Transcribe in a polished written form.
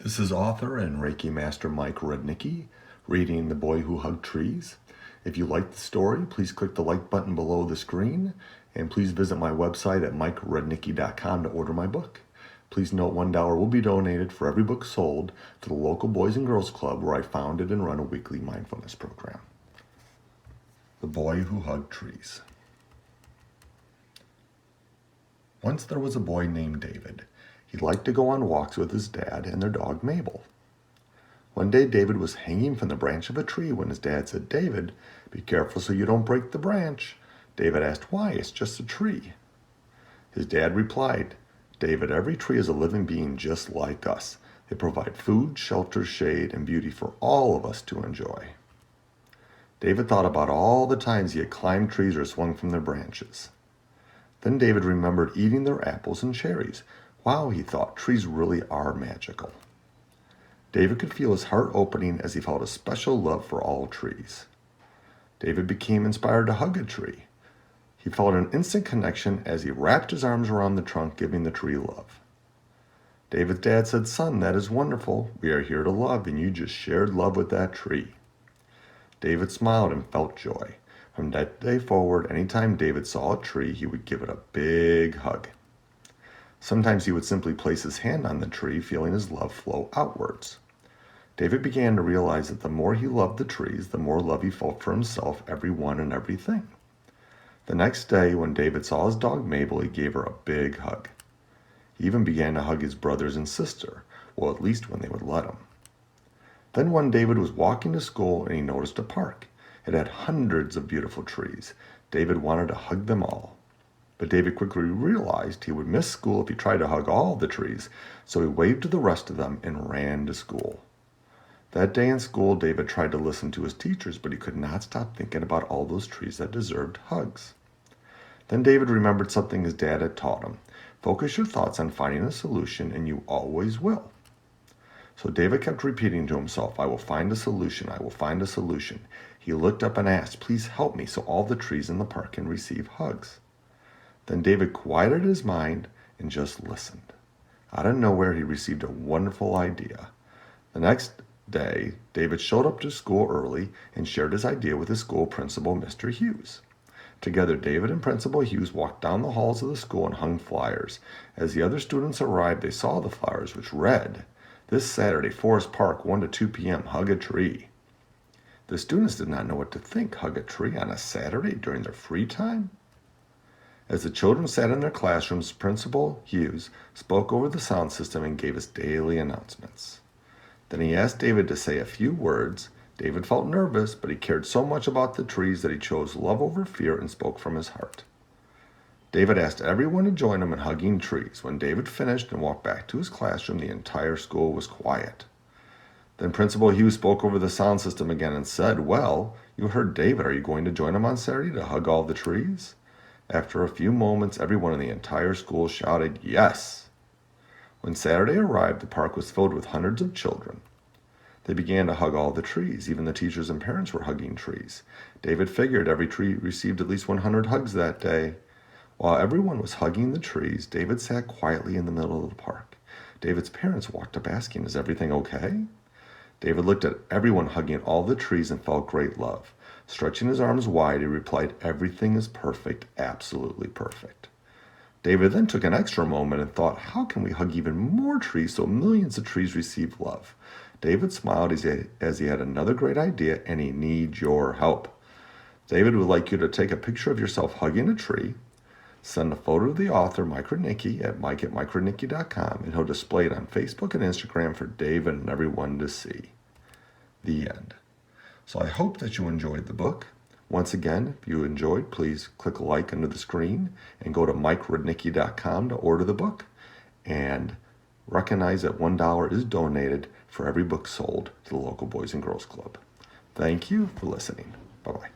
This is author and Reiki master Mike Rudnicki reading The Boy Who Hugged Trees. If you like the story, please click the like button below the screen, and please visit my website at mikerudnicki.com to order my book. Please note $1 will be donated for every book sold to the local Boys and Girls Club where I founded and run a weekly mindfulness program. The Boy Who Hugged Trees. Once there was a boy named David. He liked to go on walks with his dad and their dog Mabel. One day David was hanging from the branch of a tree when his dad said, "David, be careful so you don't break the branch." David asked, "Why? It's just a tree." His dad replied, "David, every tree is a living being just like us. They provide food, shelter, shade, and beauty for all of us to enjoy." David thought about all the times he had climbed trees or swung from their branches. Then David remembered eating their apples and cherries. Wow, he thought, trees really are magical. David could feel his heart opening as he felt a special love for all trees. David became inspired to hug a tree. He felt an instant connection as he wrapped his arms around the trunk, giving the tree love. David's dad said, "Son, that is wonderful. We are here to love, and you just shared love with that tree." David smiled and felt joy. From that day forward, anytime David saw a tree, he would give it a big hug. Sometimes he would simply place his hand on the tree, feeling his love flow outwards. David began to realize that the more he loved the trees, the more love he felt for himself, everyone, and everything. The next day, when David saw his dog Mabel, he gave her a big hug. He even began to hug his brothers and sister, well, at least when they would let him. Then one David was walking to school and he noticed a park. It had hundreds of beautiful trees. David wanted to hug them all. But David quickly realized he would miss school if he tried to hug all the trees, so he waved to the rest of them and ran to school. That day in school, David tried to listen to his teachers, but he could not stop thinking about all those trees that deserved hugs. Then David remembered something his dad had taught him. Focus your thoughts on finding a solution, and you always will. So David kept repeating to himself, "I will find a solution, I will find a solution." He looked up and asked, "Please help me so all the trees in the park can receive hugs." Then David quieted his mind and just listened. Out of nowhere, he received a wonderful idea. The next day, David showed up to school early and shared his idea with his school principal, Mr. Hughes. Together, David and Principal Hughes walked down the halls of the school and hung flyers. As the other students arrived, they saw the flyers, which read, "This Saturday, Forest Park, 1 to 2 p.m., hug a tree." The students did not know what to think. Hug a tree on a Saturday during their free time? As the children sat in their classrooms, Principal Hughes spoke over the sound system and gave us daily announcements. Then he asked David to say a few words. David felt nervous, but he cared so much about the trees that he chose love over fear and spoke from his heart. David asked everyone to join him in hugging trees. When David finished and walked back to his classroom, the entire school was quiet. Then Principal Hughes spoke over the sound system again and said, "Well, you heard David. Are you going to join him on Saturday to hug all the trees?" After a few moments, everyone in the entire school shouted, "Yes!" When Saturday arrived, the park was filled with hundreds of children. They began to hug all the trees. Even the teachers and parents were hugging trees. David figured every tree received at least 100 hugs that day. While everyone was hugging the trees, David sat quietly in the middle of the park. David's parents walked up asking, "Is everything okay?" David looked at everyone hugging all the trees and felt great love. Stretching his arms wide, he replied, "Everything is perfect, absolutely perfect." David then took an extra moment and thought, how can we hug even more trees so millions of trees receive love? David smiled as he had another great idea, and he needs your help. David would like you to take a picture of yourself hugging a tree, send a photo to the author, Mike Rudnicki, at mike@mikerudnicki.com, and he'll display it on Facebook and Instagram for David and everyone to see. The end. So I hope that you enjoyed the book. Once again, if you enjoyed, please click like under the screen and go to mikerudnicki.com to order the book. And recognize that $1 is donated for every book sold to the local Boys and Girls Club. Thank you for listening. Bye-bye.